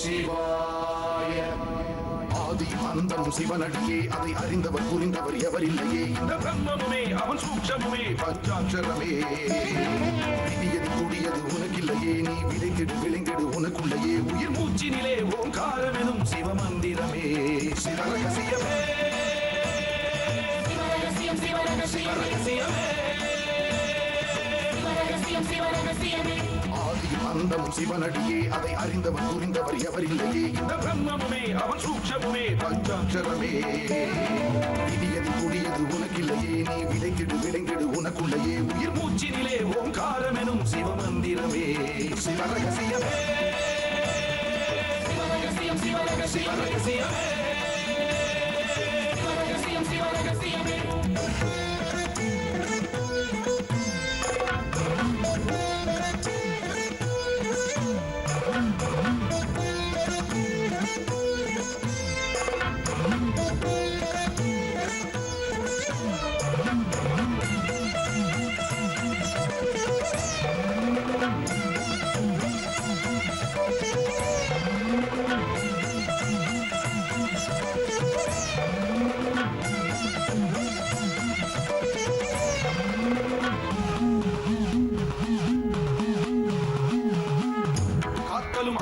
சிவாய. ஆதி அந்தம் சிவனடியே, அதை அறிந்தவர் புரிந்தவர் எவரில்லையே. இந்த பிரம்மமுமே அவன் சூக்ஷமுமே பஞ்சாட்சரமே. விதியது கொடியது உனக்கில்லையே, நீ விதைத்திடு விளைந்திடு உனக்குள்ளையே. உயிர் மூச்சினிலே ஓங்காரமெனும் சிவமந்திரமே. சிவரகசியமே ஆதியும் அந்தமும் சிவனடியே, அதை அறிந்தவர் புரிந்தவர் எவரில்லையே. இந்த பிரம்மமுமே அவன் சூக்ஷமுமே பஞ்சாட்சரமே. விதியது கொடியது உனக்கில்லையே, நீ விதைத்திடு விளைந்திடு உனக்குள்ளையே. உயிர் மூச்சினிலே ஓங்காரமெனும் சிவமந்திரமே. சிவரகசியமே சிவரகசியமே.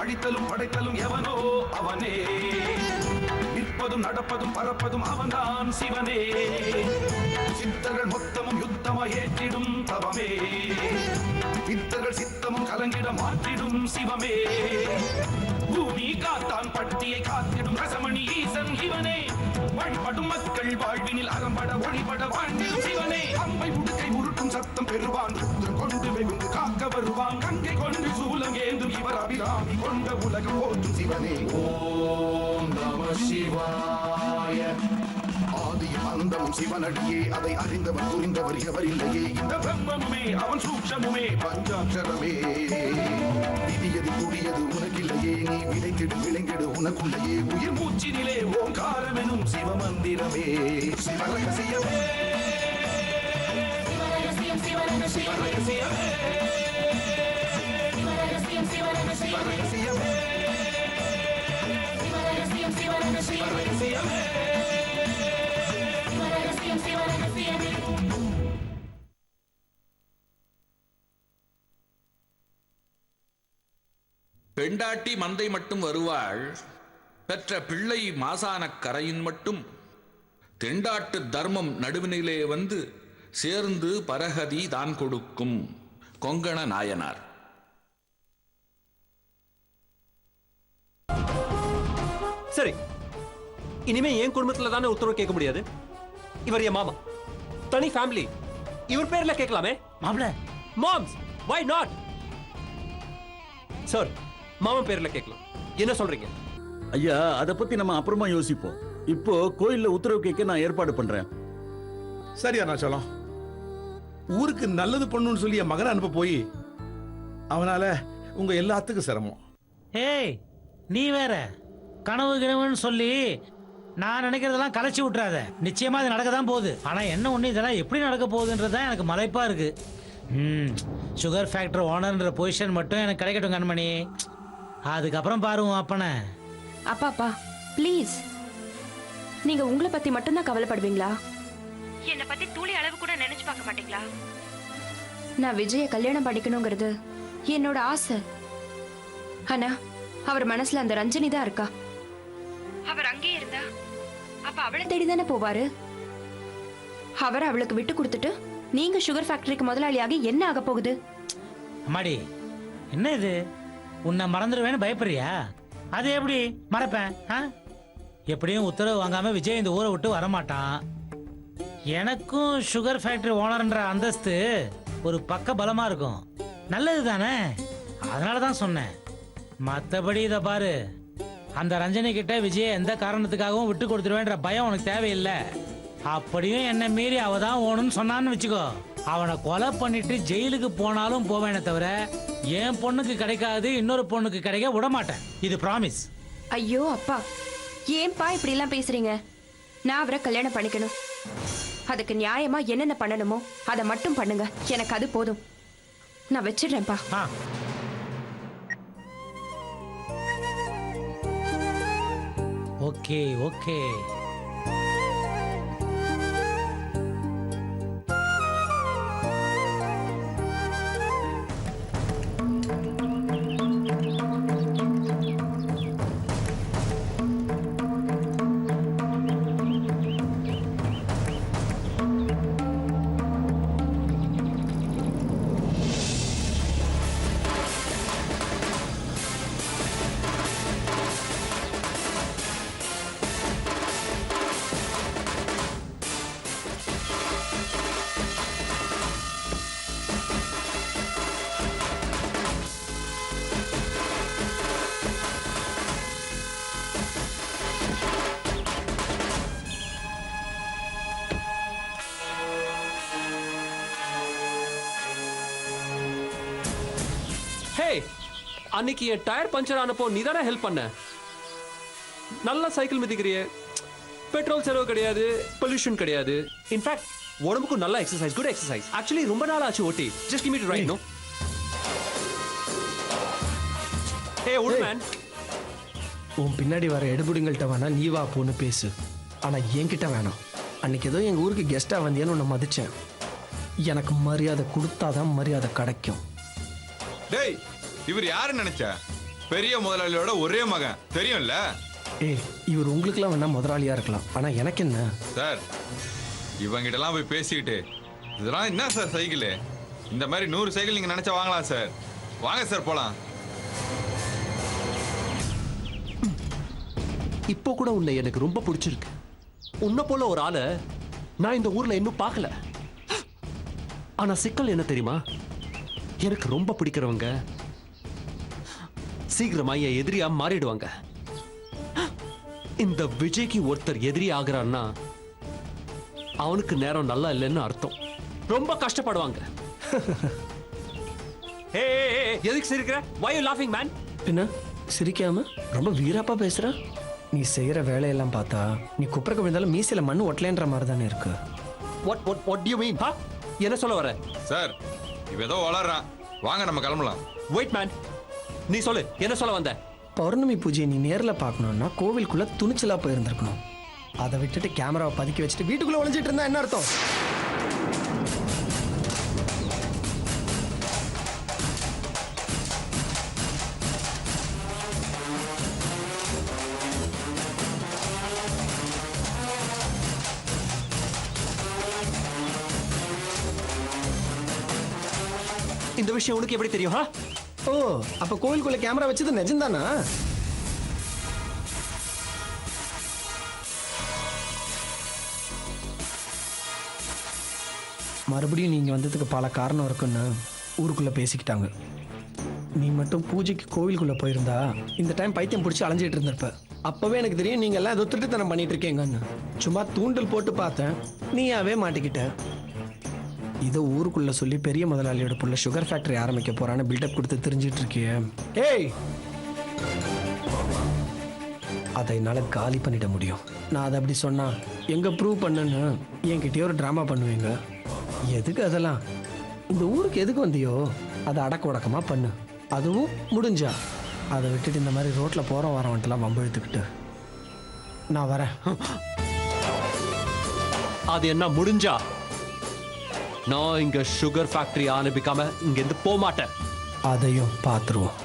அழித்தலும் படைத்தலும் எவனோ அவனே. நிற்பதும் நடப்பதும் பறப்பதும் அவன்தான் சிவனே. சித்தர்கள் மொத்தமும் யுத்தமாய் ஏற்றிடும் தவமே. சித்தர்கள் சித்தமும் கலங்கிட மாற்றிடும் சிவமே. பூமி காத்தான் பட்டியை காத்திடும் ரசமணி ஈசன் இவனே. வழிபடும் மக்கள் வாழ்வினில் அறம்பட ஒளிபட வாழ்ந்திடும் சிவனே. அம்பை உடுக்கை உருட்டும் சத்தம் பெறுவான், கொண்டு வெகுண்டு காக்க வருவான். கங்கை கொண்டு சூலம் ஏந்தும் இவர் அபிராமி கொண்ட உலகம் போற்றும் சிவனே. ஓம் நம சிவாய. ஆதியும் அந்தமும் சிவனடியே, அதை அறிந்தவர் புரிந்தவர் எவரில்லையே. இந்த பிரம்மமுமே அவன் சூக்ஷமுமே பஞ்சாட்சரமே. விதியது கூடியது உனக்கில்லையே, நீ விதைத்திடு விளைந்திடு உனக்குள்ளையே. உயிர் மூச்சினிலே ஓங்காரமெனும் சிவமந்திரமே. சிவரகசியமே சிவரகசியமே. பெண்டாட்டி மந்தை மட்டும் வருவாள், பெற்ற பிள்ளை மாசான கரையின் மட்டும். தெண்டாட்டு தர்மம் நடுவினிலே வந்து சேர்ந்து பரகதி தான் கொடுக்கும். கொங்கண நாயனார். சரி, இனிமே என் குடும்பத்துல தானே உத்தரவு கேட்க முடியாது. இவர் என் மாமா, தனி ஃபேமிலி, இவர் பேர்ல கேட்கலாமே. மாப்ள, மாம்ஸ், why not? சார், மாமா பேர்ல கேட்கலாம். என்ன சொல்றீங்க? ஐயா, அத பத்தி நம்ம அப்புறமா யோசிப்போம். இப்போ கோயில்ல உத்தரவு கேட்க நான் ஏற்பாடு பண்றேன். சரி அருணாச்சலம், ஊருக்கு நல்லது பண்ணுன்னு சொல்லி என் மகனை அனுப்ப போய் அவனால உங்க எல்லாத்துக்கும் சிரமம். ஏய், நீ வேற கனவு கிணவுன்னு சொல்லி நான் நினைக்கிறதெல்லாம் கலைச்சி விட்டுறாத. நிச்சயமா இது நடக்க தான் போகுது. ஆனா என்ன ஒண்ணு, இதெல்லாம் எப்படி நடக்க போகுதுன்றதுதான் எனக்கு மலைப்பா இருக்கு. சுகர் ஃபேக்டரி ஓனர்ன்ற பொசிஷன் மட்டும் எனக்கு கிடைக்கட்டும் கண்மணி. அதுக்கப்புறம் பாருவோம் அப்பனை. அப்பா ப்ளீஸ், நீங்க உங்களை பத்தி மட்டும்தான் கவலைப்படுவீங்களா? என்னை பத்தி துளி அளவு கூட நினைச்சு பார்க்க மாட்டீங்களா? நான் விஜய கல்யாணம் படிக்கணுங்கிறது என்னோட ஆசை. ஆனா அவர் மனசுல அந்த ரஞ்சனி தான் இருக்கா. அவர் அங்கே இருந்தா அப்ப அவளை தேடிதானே போவாரு. அவர் அவளுக்கு விட்டு கொடுத்துட்டு நீங்க சுகர் ஃபேக்டரிக்கு முதலாளியாகி என்ன ஆக போகுது? அம்மாடி, என்ன இது? உன்னை மறந்துடுவேன்னு பயப்படுறியா? அது எப்படி மறப்பேன்? எப்படியும் உத்தரவு வாங்காம விஜய் இந்த ஊரை விட்டு வரமாட்டான். எனக்கும் சுகர் ஃபேக்டரி ஓனர்ன்ற அந்தஸ்து ஒரு பக்க பலமா இருக்கும். நல்லது தானே? அதனாலதான் சொன்னேன். மற்றபடி இதை பாரு, அந்த ரஞ்சனி கிட்ட விஜய் எந்த காரணத்துக்காகவும் விட்டு கொடுத்துருவேன்ற பயம் உனக்கு தேவையில்லை. அப்படியும் என்ன மீறி அவ தான் ஓணும்னு சொன்னான்னு வச்சுக்கோ, அவனை கொலை பண்ணிட்டு ஜெயிலுக்கு போனாலும் போவேனே தவிர என் பொண்ணுக்கு கிடைக்காது இன்னொரு பொண்ணுக்கு கிடைக்க விட மாட்டேன். இது ப்ராமிஸ். ஐயோ அப்பா, ஏன்பா இப்படி எல்லாம் பேசுறீங்க? நான் அவரை கல்யாணம் பண்ணிக்கணும். அதுக்கு நியாயமா என்னென்ன பண்ணணுமோ அதை மட்டும் பண்ணுங்க. எனக்கு அது போதும். நான் வச்சிடுறேன்ப்பா. Okay okay. ஹே, அன்னைக்கு என் டயர் பஞ்சர் ஆனப்போ நீ தானே ஹெல்ப் பண்ண. நல்லா சைக்கிள் மிதிக்கிறிய, பெட்ரோல் செலவு கிடையாது, பொல்யூஷன் கிடையாது. இன்ஃபேக்ட் உடம்புக்கு நல்ல எக்ஸசைஸ், குட் எக்ஸசைஸ். ஆக்சுவலி ரொம்ப நாள் ஆச்சு ஓட்டி. Just give me to right. No hey old man, உன் பின்னாடி வர எடுபுடிங்கள்ட்ட வேணா நீ வா போன்னு பேசு, ஆனா என்கிட்ட வேணாம். அன்னைக்கு ஏதோ எங்க ஊருக்கு கெஸ்டா வந்தியான்னு உன்னை மதிச்சேன். எனக்கு மரியாதை கொடுத்தாதான் மரியாதை கிடைக்கும். டேய், இவர் யாரு நினைச்ச? பெரிய முதலாளியோட ஒரே மகன், தெரியும்ல? ஏய், இவர் உங்களுக்குலாம் வேணா முதலாளியா இருக்கலாம், ஆனா எனக்கு என்ன சார், இவங்கிட்ட எல்லாம் போய் பேசிக்கிட்டு இதெல்லாம் என்ன சார் சைக்கிள்? இந்த மாதிரி 100 சைக்கிள் நீங்க நினைச்சா வாங்கலாம் சார். வாங்க சார் போலாம். இப்போ கூட உன்னை எனக்கு ரொம்ப பிடிச்சிருக்கு. உன்னை போல ஒரு ஆளை நான் இந்த ஊர்ல இன்னும் பார்க்கல. ஆனா சிக்கல் என்ன தெரியுமா? எனக்கு ரொம்ப பிடிக்கிறவங்க சீக்கிரமா என் எதிரியா மாறிடுவாங்க. இந்த விஜய்க்கு ஒருத்தர் எதிரி ஆகிறான்னா அவனுக்கு நேரம் நல்லா இல்லைன்னு அர்த்தம். ரொம்ப கஷ்டப்படுவாங்க. எதுக்கு சிரிக்கிற? why you laughing man? என்ன சிரிக்காம ரொம்ப வீராப்பா பேசுற? நீ செய்யற வேலையெல்லாம் பார்த்தா நீ குப்பரக்க விழுந்தாலும் மீசையில மண்ணு ஒட்டலேன்ற மாதிரி தானே இருக்கு. what do you mean? என்ன சொல்ல வர? சார், இவ ஏதோ வளர்றான். வாங்க நம்ம கிளம்பலாம். வெயிட் மேன், நீ சொல்லு, என்ன சொல்ல வந்த? பௌர்ணமி பூஜையை நீ நேரில் பார்க்கணும்னா கோவிலுக்குள்ள துணிச்சலா போயிருந்திருக்கணும். அதை விட்டுட்டு கேமராவை பதுக்கி வச்சுட்டு வீட்டுக்குள்ள ஒளிஞ்சிட்டு இருந்தா என்ன அர்த்தம்? இந்த விஷயம் உனக்கு எப்படி தெரியும்? ஓ, அப்ப கோவிலுக்குள்ள கேமரா வச்சது நிஜம்தானா? மறுபடியும் நீங்க வந்ததுக்கு பல காரணம் இருக்குன்னு ஊருக்குள்ள பேசிக்கிட்டாங்க. நீ மட்டும் பூஜைக்கு கோவிலுக்குள்ள போயிருந்தா இந்த டைம் பைத்தியம் பிடிச்சி அலைஞ்சிட்டு இருந்திருப்ப. அப்பவே எனக்கு தெரியும் நீங்க எல்லாம் ஏதோ திருட்டுத்தனம் பண்ணிட்டு இருக்கீங்கன்னு. சும்மா தூண்டல் போட்டு பார்த்தேன், நீயாவே மாட்டிக்கிட்ட. இதை ஊருக்குள்ள சொல்லி பெரிய முதலாளியோட புள்ள சுகர் ஃபேக்டரி ஆரம்பிக்க போறான்னு பில்டப் கொடுத்து தெரிஞ்சிட்டு இருக்கியே. ஏய், அதை என்னால காலி பண்ணிட முடியும். நான் அதை அப்படி சொன்னா எங்க ப்ரூவ் பண்ணுன்னு என்கிட்டயே ஒரு டிராமா பண்ணுவீங்க. எதுக்கு அதெல்லாம்? இந்த ஊருக்கு எதுக்கு வந்தியோ அதை அடக்க உடக்கமா பண்ணு. அதுவும் முடிஞ்சா. அதை விட்டுட்டு இந்த மாதிரி ரோட்ல போற வரவன்ட்டுலாம் வம்பு இழுத்துக்கிட்டு நான் வரேன். அது என்ன முடிஞ்சா? நான் இங்க சுகர் ஃபேக்டரி ஆரம்பிக்காம இங்க இருந்து போக மாட்டேன். அதையும் பார்த்துருவோம்.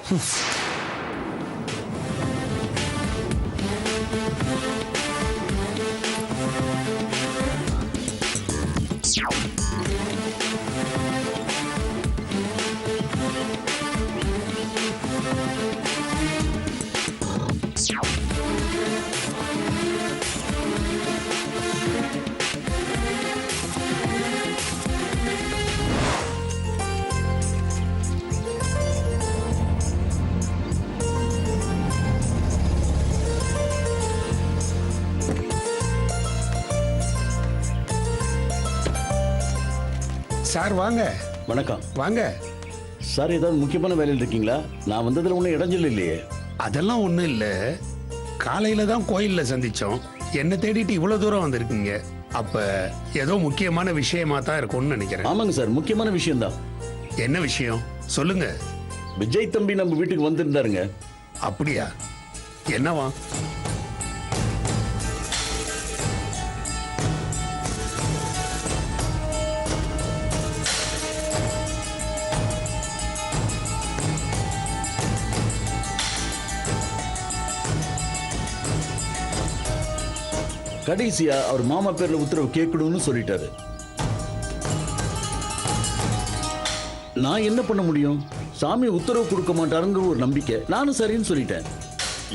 சார் வாங்க. வணக்கம். வாங்க. சார், ஏதாவது முக்கியமான வேலையில் இருக்கீங்களா? நான் வந்ததுல ஒன்றும் இடைஞ்சல் இல்லையே? அதெல்லாம் ஒண்ணும் இல்ல. காலையில தான் கோயில்ல சந்திச்சோம். என்ன தேடிட்டு இவ்வளவு தூரம் வந்திருக்கீங்க. அப்ப ஏதோ முக்கியமான விஷயமா தான் இருக்கும்னு நினைக்கிறேன். ஆமாங்க சார், முக்கியமான விஷயம்தான். என்ன விஷயம் சொல்லுங்க. விஜய் தம்பி நம்ம வீட்டுக்கு வந்திருந்தாருங்க. அப்படியா? என்னவா? கடைசியா அவர் மாமா பேர்ல உத்தரவு கேட்கணும்னு சொல்லிட்டாரு. நான் என்ன பண்ண முடியும்? சாமி உத்தரவு கொடுக்க மாட்டாருங்கிற ஒரு நம்பிக்கை, நானும் சரின்னு சொல்லிட்டேன்.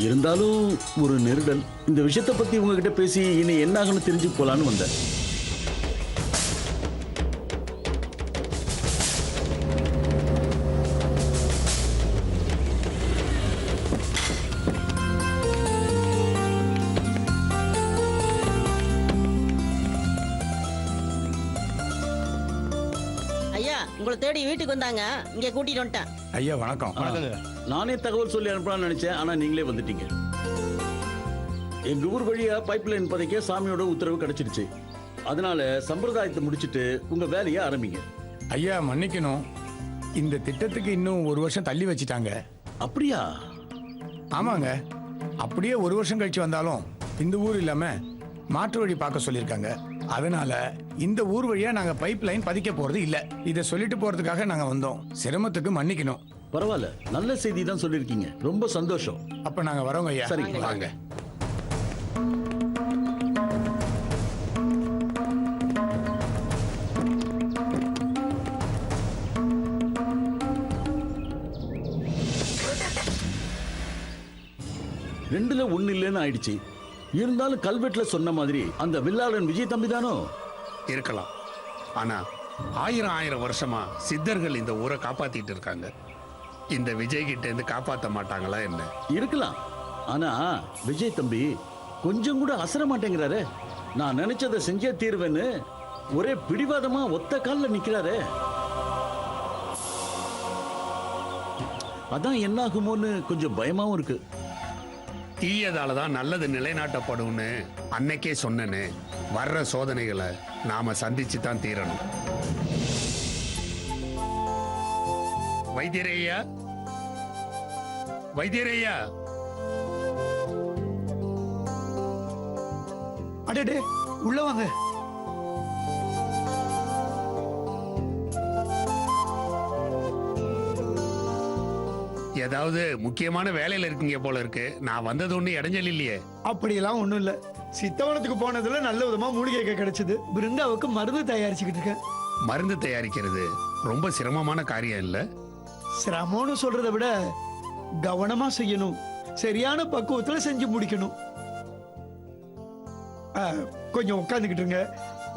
இருந்தாலும் ஒரு நெருடல். இந்த விஷயத்தை பத்தி உங்ககிட்ட பேசி இனி என்ன ஆகுன்னு தெரிஞ்சு போலான்னு வந்தேன். ஐயா உங்களை தேடி வீட்டுக்கு வந்தாங்க, இங்க கூட்டிட்டு வந்துட்டேன். ஐயா வணக்கம். நானே தகவல் சொல்லி அனுப்பலாம்னு நினைச்சேன், ஆனா நீங்களே வந்துட்டீங்க. எங்க ஊர் வழியா பைப்லைன் பதிக்க சாமியோட உத்தரவு கிடைச்சிருச்சு. அதனால சம்பிரதாயத்தை முடிச்சிட்டு உங்க வேலையை ஆரம்பிங்க. ஐயா மன்னிக்கணும், இந்த திட்டத்துக்கு இன்னும் 1 வருஷம் தள்ளி வச்சிட்டாங்க. அப்படியா? ஆமாங்க, அப்படியே 1 வருஷம் கழிச்சு வந்தாலும் இந்த ஊர் இல்லாம மாற்று வழி பார்க்க சொல்லியிருக்காங்க. அதனால இந்த ஊர் வழியா நாங்க பைப் லைன் பதிக்க போறது இல்ல. இதை சொல்லிட்டு போறதுக்காக நாங்க வந்தோம். சிரமத்துக்கு மன்னிக்கணும். பரவாயில்ல, நல்ல செய்தி தான் சொல்லியிருக்கீங்க. ரொம்ப சந்தோஷம். அப்ப நாங்க வரோங்க ஐயா. சரிங்க. வாங்க. ரெண்டுல ஒண்ணு இல்லைன்னு ஆயிடுச்சு. இருந்தாலும் கல்வெட்டுல சொன்ன மாதிரி அந்த வில்லாளன் விஜய் தம்பி தானோ? இருக்கலாம். ஆனா 1000 வருஷமா சித்தர்கள் இந்த ஊரை காப்பாத்திட்டு இருக்காங்க. இந்த விஜய் கிட்ட இருந்து காப்பாத்த மாட்டாங்களா என்ன? இருக்கலாம். ஆனா விஜய் தம்பி கொஞ்சம் கூட அசர மாட்டேங்கிறாரு. நான் நினைச்சதை செஞ்சே தீர்வேன்னு ஒரே பிடிவாதமா ஒத்த கால்ல நிக்கிறாரு. அதான் என்ன ஆகுமோன்னு கொஞ்சம் பயமாவும் இருக்கு. தீயதால தான் நல்லது நிலைநாட்டப்படும்னு அன்னைக்கே சொன்னேன்னு. வர்ற சோதனைகளை நாம சந்திச்சு தான் தீரணும். வைத்தியரையா, வைத்தியரையா. அடடே, உள்ள வாங்க. ஏதாவது முக்கியமான வேலையில இருக்கீங்க போல இருக்கு. நான் வந்தது ஒண்ணு இடைஞ்சல் இல்லையே? அப்படியெல்லாம் ஒண்ணும் இல்ல. சித்தவனத்துக்கு போனதுல நல்ல விதமா மூலிகை கிடைச்சது. பிருந்தாவுக்கு மருந்து தயாரிச்சுக்கிட்டு இருக்கேன். மருந்து தயாரிக்கிறது ரொம்ப சிரமமான காரியம் இல்ல? சிரமம்னு சொல்றதை விட கவனமா செய்யணும். சரியான பக்குவத்துல செஞ்சு முடிக்கணும். கொஞ்சம் உட்காந்துக்கிட்டு இருங்க,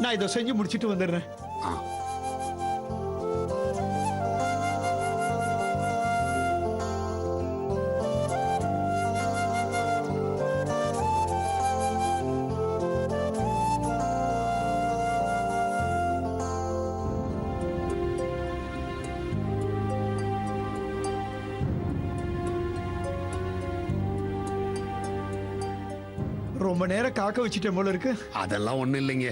நான் இதை செஞ்சு முடிச்சிட்டு வந்துடுறேன். ஆ. ரொம்ப நேரம் காக்க வச்சுட்டேன் போல இருக்கு. அதெல்லாம் ஒண்ணும் இல்லைங்க.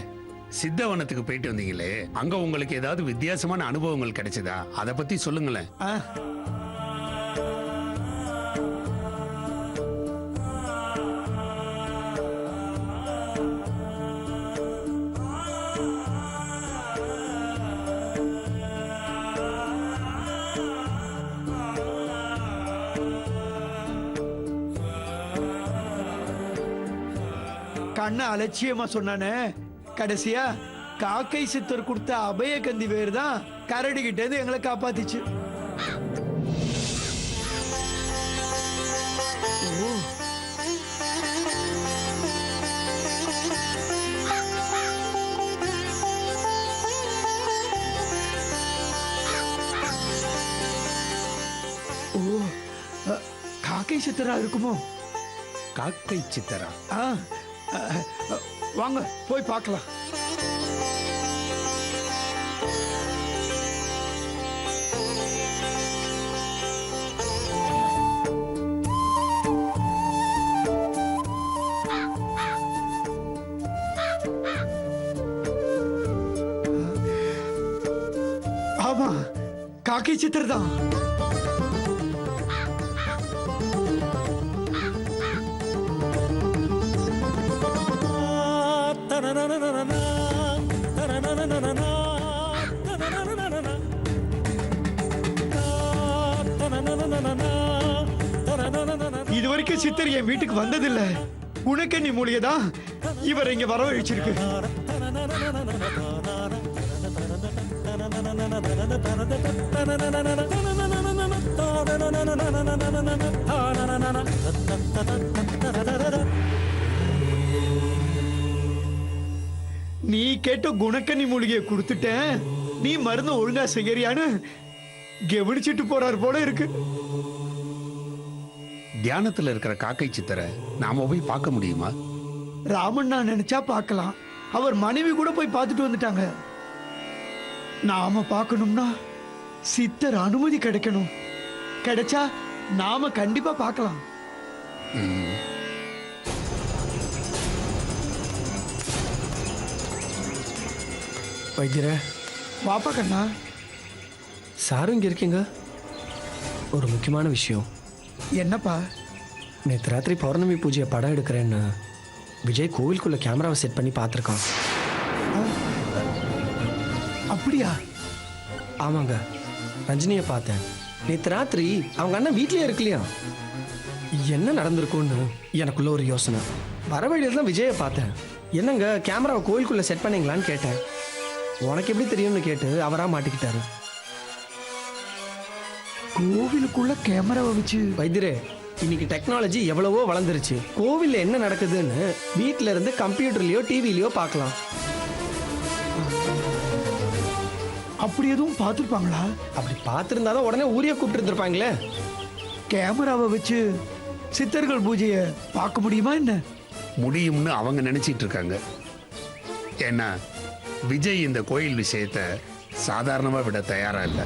சித்தவனத்துக்கு போயிட்டு வந்தீங்களே, அங்க உங்களுக்கு ஏதாவது வித்தியாசமான அனுபவங்கள் கிடைச்சதா? அத பத்தி சொல்லுங்களேன். கண்ண அலட்சியமா சொன்னானே, கடைசியா காக்கை சித்தர் கொடுத்த அபயகந்தி வேறு தான் கரடிகிட்ட இருந்து எங்களை காப்பாத்திச்சு. ஓ, காக்கை சித்தரா இருக்குமோ? காக்கை சித்தரா? வாங்க போய் பார்க்கலாம். ஆமா, காக்கை சித்தர் தான். இது வரைக்கும் சித்தர் என் வீட்டுக்கு வந்ததில்லை. உனக்கு நீ மூலிகைதான் இவர் இங்க வரவழைச்சிருக்கு. நீ கேட்ட குணக்கண்ணி மூலிகையை கொடுத்துட்டேன், நீ மருந்து ஒழுங்கா செய்யறியான்னு கவனிச்சிட்டு போறாரு போல இருக்கு. தியானத்துல இருக்கிற காக்கை சித்தரை நாம போய் பார்க்க முடியுமா? ராமண்ணா நினைச்சா பார்க்கலாம். அவர் மனைவி கூட போய் பார்த்துட்டு வந்துட்டாங்க. நாம பார்க்கணும்னா சித்தர் அனுமதி கிடைக்கணும். கிடைச்சா நாம கண்டிப்பா பார்க்கலாம். வைத்தியர வாப்பா கண்ணா. சாரும் இங்க இருக்கீங்க. ஒரு முக்கியமான விஷயம். என்னப்பா? நேற்று ராத்திரி பௌர்ணமி பூஜையை படம் எடுக்கிறேன்னு விஜய் கோவிலுக்குள்ள கேமராவை செட் பண்ணி பார்த்துருக்கான். அப்படியா? ஆமாங்க, ரஞ்சினியை பார்த்தேன். நேற்று ராத்திரி அவங்க அண்ணன் வீட்லயே இருக்கலையா? என்ன நடந்திருக்கும்னு எனக்குள்ள ஒரு யோசனை. வர வழியில் தான் விஜயை பார்த்தேன். என்னங்க கேமராவை கோவிலுக்குள்ள செட் பண்ணீங்களான்னு கேட்டேன். உனக்கு எப்படி தெரியும்னு கேட்டு அவரா மாட்டிக்கிட்டாரு. கோவிலுக்குள்ள கேமராவை வச்சு? வைத்தியரே, இன்னைக்கு டெக்னாலஜி எவ்வளவோ வளர்ந்துருச்சு. கோவில்ல என்ன நடக்குதுன்னு வீட்ல இருந்து கம்ப்யூட்டர்லயோ டிவிலயோ பார்க்கலாம். அப்படி எதுவும் பார்த்துருப்பாங்களா? அப்படி பார்த்துருந்தாதான் உடனே ஊரிய கூப்பிட்டு இருந்திருப்பாங்களே. கேமராவை வச்சு சித்தர்கள் பூஜையை பார்க்க முடியுமா என்ன? முடியும்னு அவங்க நினைச்சிட்டு இருக்காங்க. ஏன்னா விஜய் இந்த கோயில் விஷயத்த சாதாரணமா விட தயாரா இல்லை.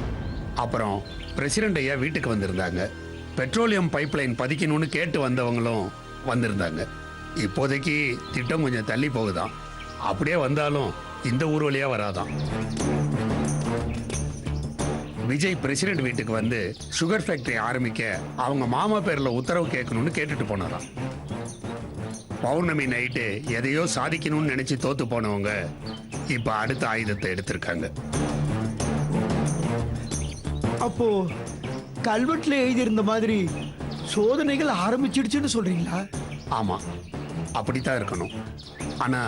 அப்புறம் பிரசிடண்ட் ஐயா வீட்டுக்கு வந்திருந்தாங்க. பெட்ரோலியம் பைப்லைன் பதிக்கணும்னு கேட்டு வந்தவங்களும் வந்திருந்தாங்க. இப்போதைக்கு திட்டம் கொஞ்சம் தள்ளி போகுதான். அப்படியே வந்தாலும் இந்த ஊர் வழியா வராதான். விஜய் பிரசிடண்ட் வீட்டுக்கு வந்து சுகர் ஃபேக்டரி ஆரம்பிக்க அவங்க மாமா பேர்ல உத்தரவு கேட்கணும்னு கேட்டுட்டு போனாராம். பௌர்ணமி நைட்டு எதையோ சாதிக்கணும்னு நினைச்சு தோத்து போனவங்க இப்ப அடுத்த ஆயுதத்தை எடுத்திருக்காங்க. அப்போ கல்வெட்டுல எழுதியிருந்த மாதிரி சோதனைகள் ஆரம்பிச்சிடுச்சுன்னு சொல்றீங்களா? ஆமா, அப்படித்தான் இருக்கணும். ஆனா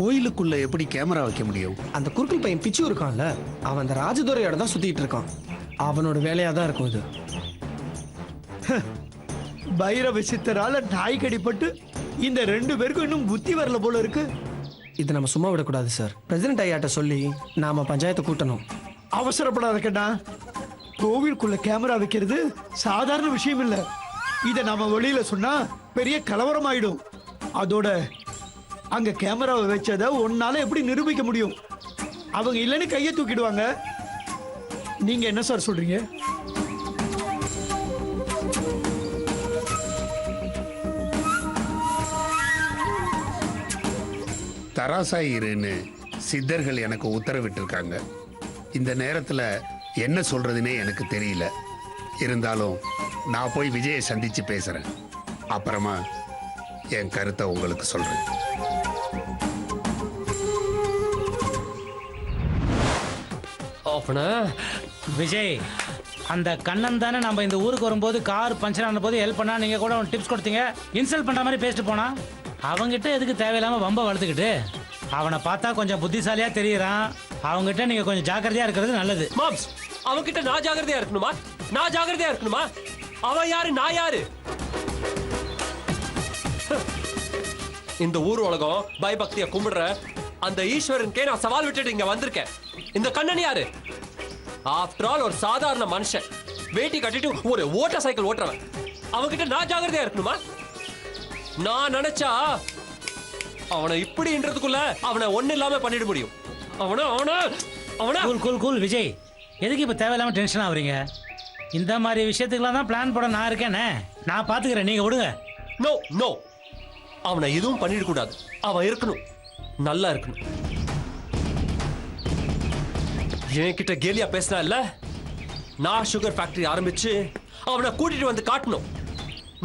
கோயிலுக்குள்ள எப்படி கேமரா வைக்க முடியும்? அந்த குறுக்கல் பையன் பிச்சு இருக்கான்ல, அவன் அந்த ராஜதுரையோட தான் சுத்திட்டு இருக்கான். அவனோட வேலையா தான் இருக்கும் இது. பைரவ சித்தரால நாய் கடிப்பட்டு இந்த 2 பேருக்கும் இன்னும் புத்தி வரல போல இருக்கு. இதை நம்ம சும்மா விடக்கூடாது சார். பிரசிடண்ட் ஐயாட்ட சொல்லி நாம பஞ்சாயத்தை கூட்டணும். அவசரப்படாத கண்ணா. கோவிலுக்குள்ள கேமரா வைக்கிறது சாதாரண விஷயம் இல்ல. இதை நாம வெளியில சொன்னா பெரிய கலவரம் ஆயிடும். அதோட அங்க கேமராவை வச்சதை ஒன்னால எப்படி நிரூபிக்க முடியும்? அவங்க இல்லைன்னு கையை தூக்கிடுவாங்க. நீங்க என்ன சார் சொல்றீங்க? தராசாய் இருன்னு சித்தர்கள் எனக்கு உத்தரவிட்டு இருக்காங்க. இந்த நேரத்துல என்ன சொல்றதுன்னே எனக்கு தெரியல. இருந்தாலும் நான் போய் விஜயை சந்திச்சு பேசுறேன். அப்புறமா என் கருத்தை உங்களுக்கு சொல்றேன். விஜய், அந்த கண்ணன் தானே நம்ம இந்த ஊருக்கு வரும்போது கார் பஞ்சர் ஆன போது ஹெல்ப் பண்ணா, நீங்க கூட அவன் டிப்ஸ் கொடுத்தீங்க. இன்சல்ட் பண்ற மாதிரி பேசிட்டு போனா அவங்கிட்ட எதுக்கு தேவையில்லாம வம்ப வளர்த்துக்கிட்டு? அவனை பார்த்தா கொஞ்சம் புத்திசாலியா தெரியறான். அவங்ககிட்ட நீங்க கொஞ்சம் ஜாக்கிரதையா இருக்கிறது நல்லது. மாம்ஸ், அவன்கிட்ட நான் ஜாக்கிரதையா இருக்கணுமா? நான் ஜாக்கிரதையா இருக்கணுமா? அவன் யாரு, நான் யாரு? இந்த ஊர் உலகம் பயபக்திய கும்பிடுற அந்த ஈஸ்வரனுக்கே நான் சவால் விட்டுட்டு இங்க வந்திருக்கேன். இந்த கண்ணன் யாரு? ஆஃப்டர் ஆல் ஒரு சாதாரண மனுஷன், வேட்டி கட்டிட்டு ஒரு ஓட்ட சைக்கிள் ஓட்டுறவன். அவன்கிட்ட நான் ஜாக்கிரதையா இருக்கணுமா? நான் நினைச்சா அவனை இப்படின்றதுக்குள்ள அவனை ஒண்ணு இல்லாம பண்ணிட முடியும். கூல் விஜய், எதுக்கு இப்ப தேவையில்லாம டென்ஷன் ஆகுறீங்க? இந்த மாதிரி விஷயத்துக்குலாம் தான் பிளான் போட நான் இருக்கேனே. நான் பாத்துக்கிறேன், நீங்க விடுங்க. நோ நோ, அவனை எதுவும் பண்ணிட கூடாது. அவன் இருக்கணும், நல்லா இருக்கணும். என்கிட்ட கேலியா பேசினா இல்ல, நான் சுகர் ஃபேக்டரி ஆரம்பிச்சு அவனை கூட்டிட்டு வந்து காட்டணும்.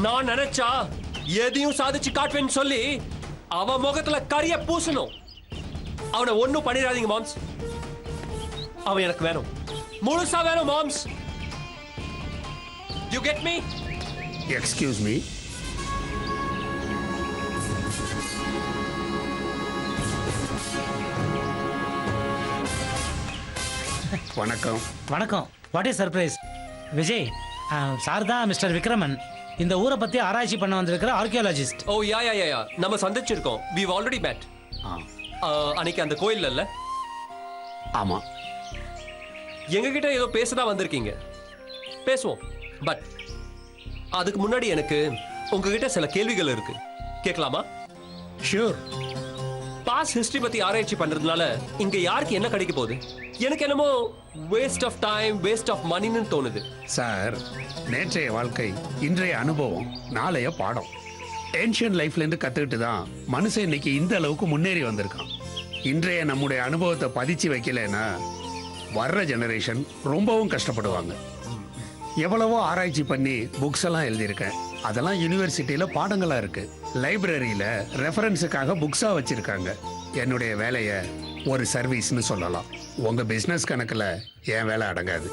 நான் நினைச்சா எதையும் சாதிச்சு காட்டுவேன்னு சொல்லி அவன் முகத்துல கரிய பூசணும். அவனை ஒன்னும் பண்ணிடாதீங்க மாம்ஸ். அவன் எனக்கு வேணும், முழுசா வேணும் moms. You get me? Excuse me. வணக்கம். வணக்கம். What is surprise? Vijay, sir தான் மிஸ்டர் விக்ரமன். இந்த ஊரை பத்தி ஆராய்ச்சி பண்ண வந்திருக்கிற ஆர்கியாலஜிஸ்ட். ஓ யா நம்ம சந்திச்சிருக்கோம். we've already met. அன்னைக்கு அந்த கோயில்ல இல்ல? ஆமா. எங்ககிட்ட ஏதோ பேசதான் வந்திருக்கீங்க. பேசுவோம். பட் அதுக்கு முன்னாடி எனக்கு உங்ககிட்ட சில கேள்விகள் இருக்கு. கேட்கலாமா? ஷூர். பாஸ்ட் ஹிஸ்டரி பத்தி ஆராய்ச்சி பண்றதுனால இங்க யாருக்கு என்ன கிடைக்க போகுது? எனக்கு என்னமோ waste of time, waste of மணின்னு தோணுது. சார், நேற்றைய வாழ்க்கை இன்றைய அனுபவம், நாளைய பாடம். ஏன்ஷியன் லைஃப்ல இருந்து கத்துக்கிட்டு தான் மனுஷன் இன்னைக்கு இந்த அளவுக்கு முன்னேறி வந்திருக்கான். இன்றைய நம்முடைய அனுபவத்தை பதிச்சு வைக்கலைன்னா வர்ற ஜெனரேஷன் ரொம்பவும் கஷ்டப்படுவாங்க. எவ்வளவோ ஆராய்ச்சி பண்ணி புக்ஸ் எல்லாம் எழுதியிருக்கேன். அதெல்லாம் யூனிவர்சிட்டியில பாடங்களா இருக்கு. லைப்ரரியில ரெஃபரன்ஸுக்காக புக்ஸா வச்சிருக்காங்க. என்னுடைய வேலையை ஒரு சர்வீஸ்னு சொல்லலாம். உங்க பிசினஸ் கணக்குல என் வேலை அடங்காது.